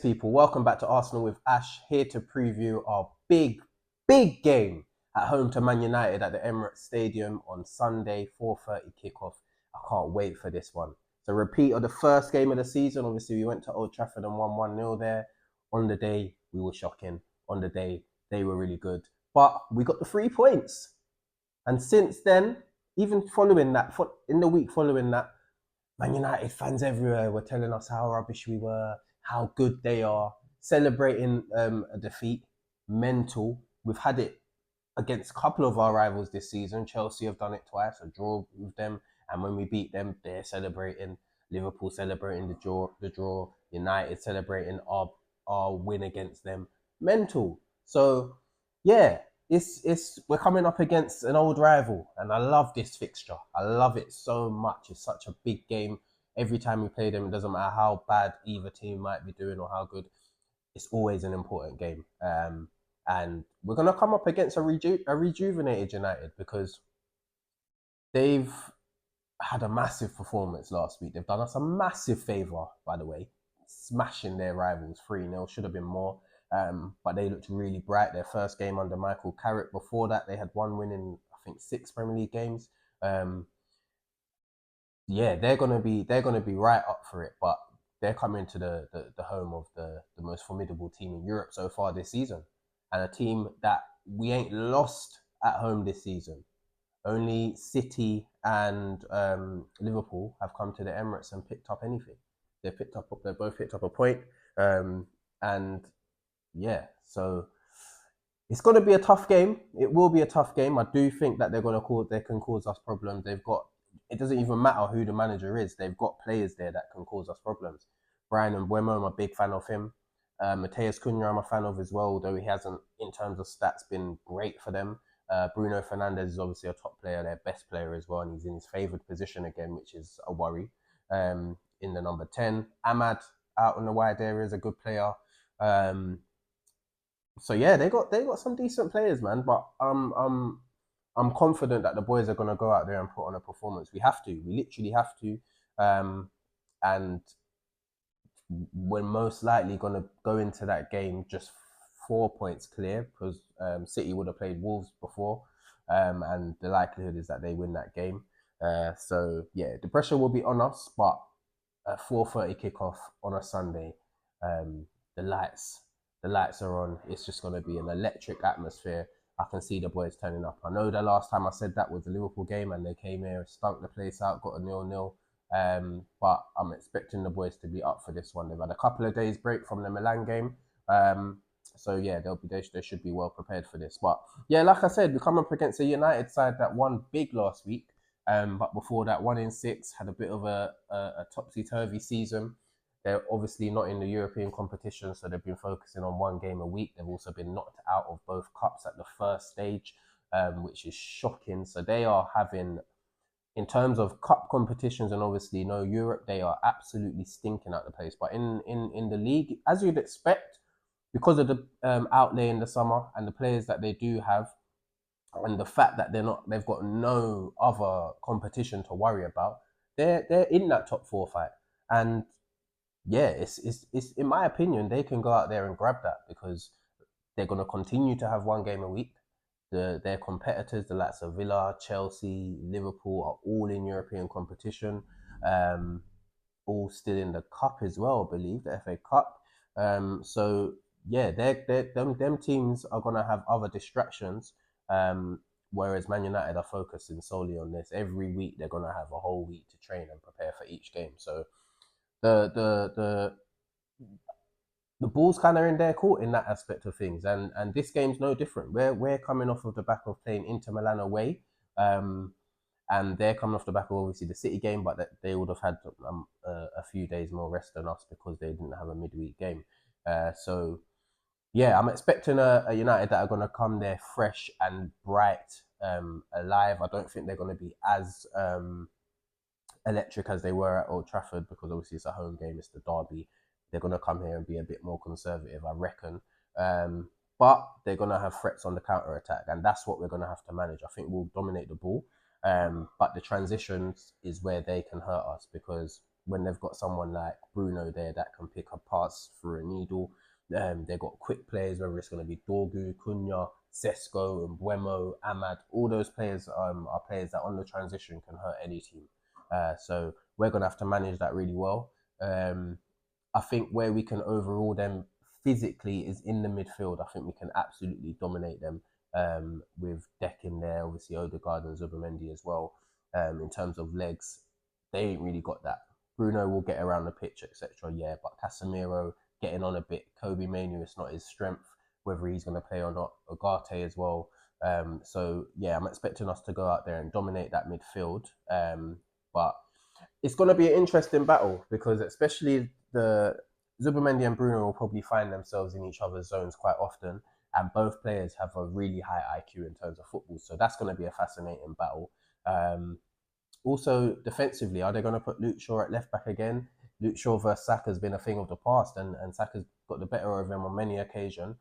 People, welcome back to Arsenal with Ash, here to preview our big game at home to Man United at the Emirates Stadium on Sunday, 4:30 kickoff. I can't wait for this one. It's a repeat of the first game of the season. Obviously, we went to Old Trafford and won 1-0 there. On the day, we were shocking. On the day, they were really good. But we got the 3 points. And since then, even following that, in the week following that, Man United fans everywhere were telling us how rubbish we were, how good they are, celebrating a defeat. Mental. We've had it against a couple of our rivals this season. Chelsea have done it twice, a draw with them, and when we beat them, they're celebrating. Liverpool celebrating the draw. United celebrating our win against them. Mental. So yeah, it's we're coming up against an old rival, and I love this fixture. I love it so much. It's such a big game. Every time we play them, it doesn't matter how bad either team might be doing or how good. It's always an important game. And we're gonna come up against a rejuvenated United because they've had a massive performance last week. They've done us a massive favour, by the way, smashing their rivals 3-0. Should have been more. But they looked really bright. Their first game under Michael Carrick. Before that, they had one win in, I think, 6 Premier League games. Yeah, they're gonna be right up for it. But they're coming to the home of the most formidable team in Europe so far this season, and a team that we ain't lost at home this season. Only City and Liverpool have come to the Emirates and picked up anything. They both picked up a point, and yeah, so it's going to be a tough game. It will be a tough game. I do think that they can cause us problems. They've got, it doesn't even matter who the manager is. They've got players there that can cause us problems. Brian Mbeumo, I'm a big fan of him. Mateus Cunha, I'm a fan of as well, although he hasn't, in terms of stats, been great for them. Bruno Fernandes is obviously a top player, their best player as well, and he's in his favoured position again, which is a worry. In the number 10, Ahmad out in the wide area is a good player. So yeah, they got some decent players, man. But I'm confident that the boys are gonna go out there and put on a performance. We have to. We literally have to. And we're most likely gonna go into that game just 4 points clear because City would have played Wolves before, and the likelihood is that they win that game. So yeah, the pressure will be on us, but a 4:30 kickoff on a Sunday, the lights are on. It's just going to be an electric atmosphere. I can see the boys turning up. I know the last time I said that was the Liverpool game, and they came here, stunk the place out, got a 0-0. But I'm expecting the boys to be up for this one. They've had a couple of days break from the Milan game. So yeah, they should be well prepared for this. But yeah, like I said, we come up against a United side that won big last week. But before that, 1-6, had a bit of a topsy-turvy season. They're obviously not in the European competition, so they've been focusing on one game a week. They've also been knocked out of both cups at the first stage, which is shocking. So they are having, in terms of cup competitions and obviously no Europe, they are absolutely stinking out the place. But in the league, as you'd expect, because of the outlay in the summer and the players that they do have, and the fact that they've got no other competition to worry about, they're in that top 4 fight. And yeah, it's in my opinion, they can go out there and grab that because they're going to continue to have one game a week. Their competitors, the likes of Villa, Chelsea, Liverpool, are all in European competition, all still in the cup as well, I believe, the FA Cup. So yeah, them teams are going to have other distractions, whereas Man United are focusing solely on this. Every week they're going to have a whole week to train and prepare for each game. So the ball's kind of in their court in that aspect of things, and this game's no different. We're coming off of the back of playing Inter Milan away, and they're coming off the back of obviously the City game, but they would have had a few days more rest than us because they didn't have a midweek game. So yeah, I'm expecting a United that are going to come there fresh and bright, alive. I don't think they're going to be as electric as they were at Old Trafford because obviously it's a home game, it's the derby. They're going to come here and be a bit more conservative, I reckon. But they're going to have threats on the counter attack, and that's what we're going to have to manage. I think we'll dominate the ball, but the transitions is where they can hurt us because when they've got someone like Bruno there that can pick a pass through a needle. They've got quick players, whether it's going to be Dorgu, Cunha, Sesko, and Buemo, Ahmad. All those players are players that on the transition can hurt any team. So we're going to have to manage that really well. I think where we can overrule them physically is in the midfield. I think we can absolutely dominate them with Deck in there, obviously Odegaard and Zubimendi as well. In terms of legs, they ain't really got that. Bruno will get around the pitch, etc. Yeah, but Casemiro getting on a bit. Kobe Manu, it's not his strength, whether he's going to play or not. Ugarte as well. So yeah, I'm expecting us to go out there and dominate that midfield. But it's going to be an interesting battle because especially the Zubimendi and Bruno will probably find themselves in each other's zones quite often, and both players have a really high IQ in terms of football. So that's going to be a fascinating battle. Also, defensively, are they going to put Luke Shaw at left back again? Luke Shaw versus Saka has been a thing of the past, and Saka's got the better of him on many occasions.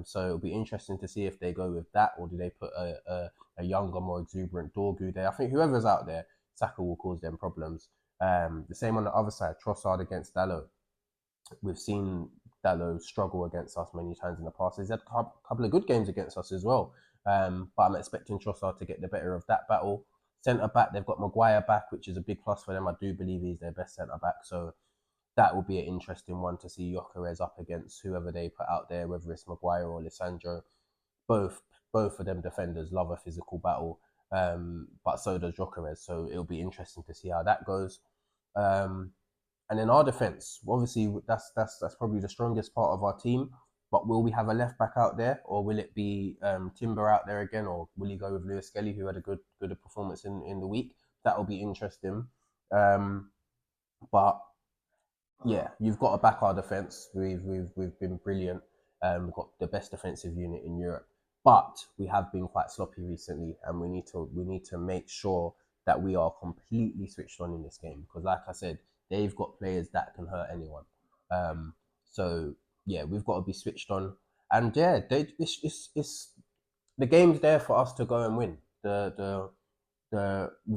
So it'll be interesting to see if they go with that, or do they put a younger, more exuberant Dorgu there? I think whoever's out there, Saka will cause them problems. The same on the other side, Trossard against Dalot. We've seen Dalot struggle against us many times in the past. He's had a couple of good games against us as well. But I'm expecting Trossard to get the better of that battle. Centre back, they've got Maguire back, which is a big plus for them. I do believe he's their best centre back. So that will be an interesting one to see Gyökeres up against whoever they put out there, whether it's Maguire or Lissandro. Both of them defenders love a physical battle, but so does Gyökeres. So it'll be interesting to see how that goes. And then our defence, obviously, that's probably the strongest part of our team. But will we have a left back out there, or will it be Timber out there again, or will he go with Lewis Kelly, who had a good performance in the week? That will be interesting. But yeah, you've got to back our defence. We've been brilliant. We've got the best defensive unit in Europe, but we have been quite sloppy recently, and we need to make sure that we are completely switched on in this game because, like I said, they've got players that can hurt anyone. So yeah, we've got to be switched on, and yeah, it's the game's there for us to go and win. We've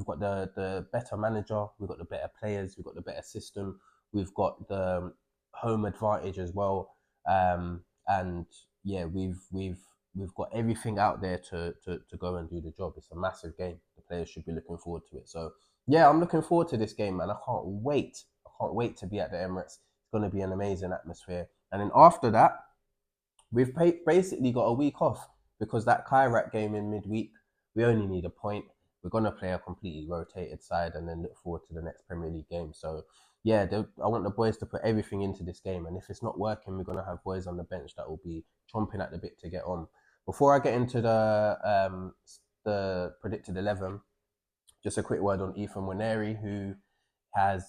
got the better manager, we've got the better players, we've got the better system, we've got the home advantage as well, and yeah, we've got everything out there to go and do the job. It's a massive game. The players should be looking forward to it. So yeah, I'm looking forward to this game, and I can't wait. I can't wait to be at the Emirates. It's going to be an amazing atmosphere. And then after that, we've basically got a week off because that Kairat game in midweek, we only need a point. We're going to play a completely rotated side and then look forward to the next Premier League game. So yeah, I want the boys to put everything into this game. And if it's not working, we're going to have boys on the bench that will be chomping at the bit to get on. Before I get into the predicted 11, just a quick word on Ethan Waneri, who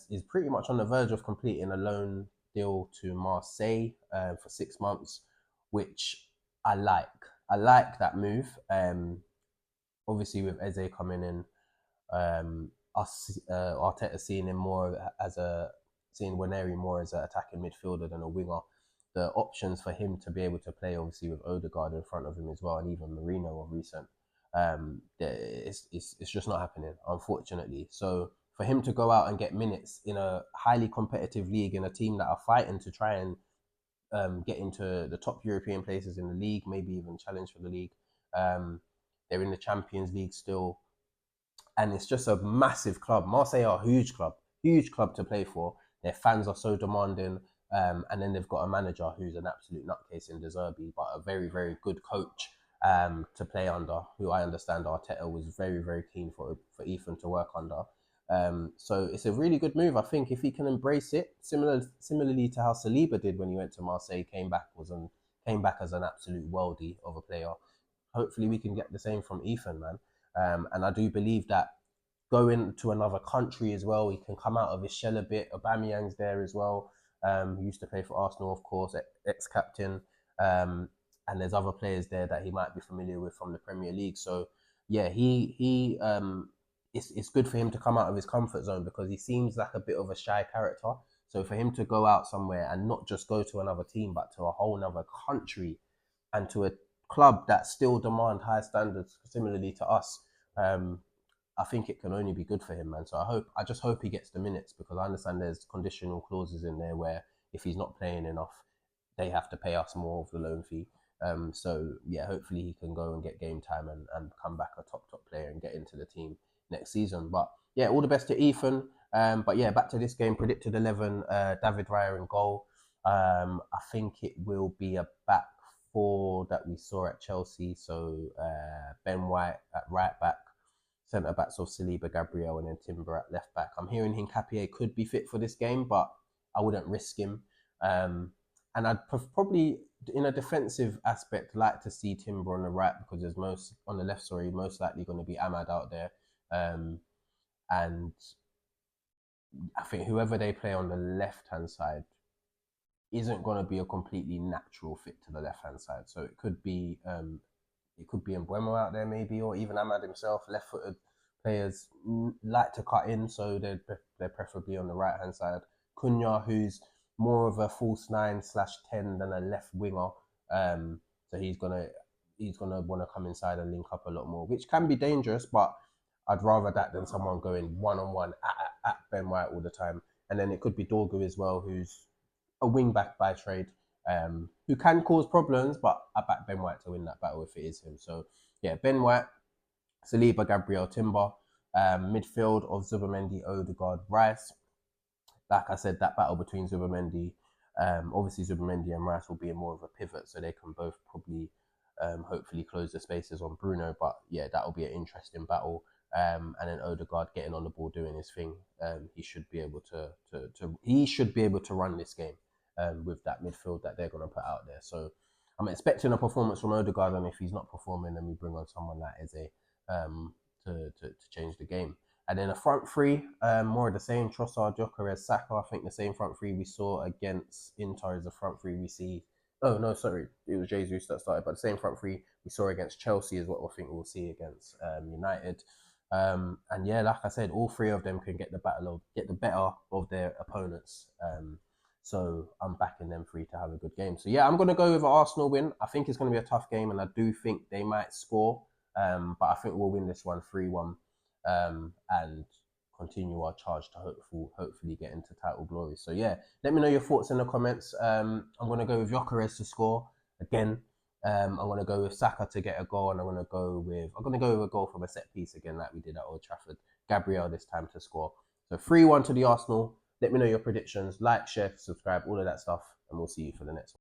is pretty much on the verge of completing a loan deal to Marseille for 6 months, which I like. I like that move. Obviously, with Eze coming in, Arteta seeing him more seeing Waneri more as an attacking midfielder than a winger. The options for him to be able to play, obviously, with Odegaard in front of him as well, and even Marino of recent, it's just not happening, unfortunately. So for him to go out and get minutes in a highly competitive league, in a team that are fighting to try and get into the top European places in the league, maybe even challenge for the league. They're in the Champions League still. And it's just a massive club. Marseille are a huge club to play for. Their fans are so demanding. And then they've got a manager who's an absolute nutcase in De Zerbi, but a very, very good coach to play under, who I understand Arteta was very, very keen for Ethan to work under. So it's a really good move. I think if he can embrace it, similarly to how Saliba did when he went to Marseille, came back as an absolute worldie of a player. Hopefully we can get the same from Ethan, man. And I do believe that going to another country as well, he can come out of his shell a bit. Aubameyang's there as well. He used to play for Arsenal, of course, ex-captain. And there's other players there that he might be familiar with from the Premier League. So yeah, it's good for him to come out of his comfort zone because he seems like a bit of a shy character. So for him to go out somewhere and not just go to another team, but to a whole other country and to a club that still demand high standards, similarly to us, I think it can only be good for him, man. So I just hope he gets the minutes, because I understand there's conditional clauses in there where if he's not playing enough, they have to pay us more of the loan fee. So yeah, hopefully he can go and get game time and come back a top player and get into the team next season. But yeah, all the best to Ethan. But yeah, back to this game. Predicted 11. David Raya in goal. I think it will be a back four that we saw at Chelsea. So Ben White at right back, centre backs of Saliba, Gabriel, and then Timber at left back. I'm hearing Hincapié could be fit for this game, but I wouldn't risk him. And I'd probably, in a defensive aspect, like to see Timber on the right, because there's on the left, sorry, most likely going to be Ahmad out there. And I think whoever they play on the left-hand side isn't going to be a completely natural fit to the left-hand side. So it could be Mbeumo out there maybe, or even Ahmad himself. Left-footed players like to cut in, so they're preferably on the right-hand side. Cunha, who's more of a false 9/10 than a left winger, so he's gonna want to come inside and link up a lot more, which can be dangerous. But I'd rather that than someone going one-on-one at Ben White all the time. And then it could be Dorgu as well, who's a wing back by trade, who can cause problems, but I back Ben White to win that battle if it is him. So yeah, Ben White, Saliba, Gabriel, Timber, midfield of Zubimendi, Odegaard, Rice. Like I said, that battle between Zubimendi, obviously Zubimendi and Rice will be more of a pivot, so they can both probably hopefully close the spaces on Bruno. But yeah, that'll be an interesting battle. And then Odegaard getting on the ball, doing his thing. He should be able to run this game with that midfield that they're going to put out there. So I'm expecting a performance from Odegaard, and if he's not performing, then we bring on someone like Eze to change the game. And then a front three, more of the same. Trossard, Gyökeres, Saka. I think the same front three we saw against Inter is the front three we see. Oh no, sorry, it was Jesus that started, but the same front three we saw against Chelsea is what I think we'll see against United. And yeah, like I said, all three of them can get the better of their opponents. So I'm backing them three to have a good game. So yeah, I'm going to go with an Arsenal win. I think it's going to be a tough game, and I do think they might score. But I think we'll win this one 3-1, and continue our charge to hopefully get into title glory. So yeah, let me know your thoughts in the comments. I'm going to go with Gyökeres to score again. I'm going to go with Saka to get a goal, and I'm going to go with a goal from a set piece again, like we did at Old Trafford. Gabriel this time to score. So 3-1 to the Arsenal. Let me know your predictions. Like, share, subscribe, all of that stuff, and we'll see you for the next one.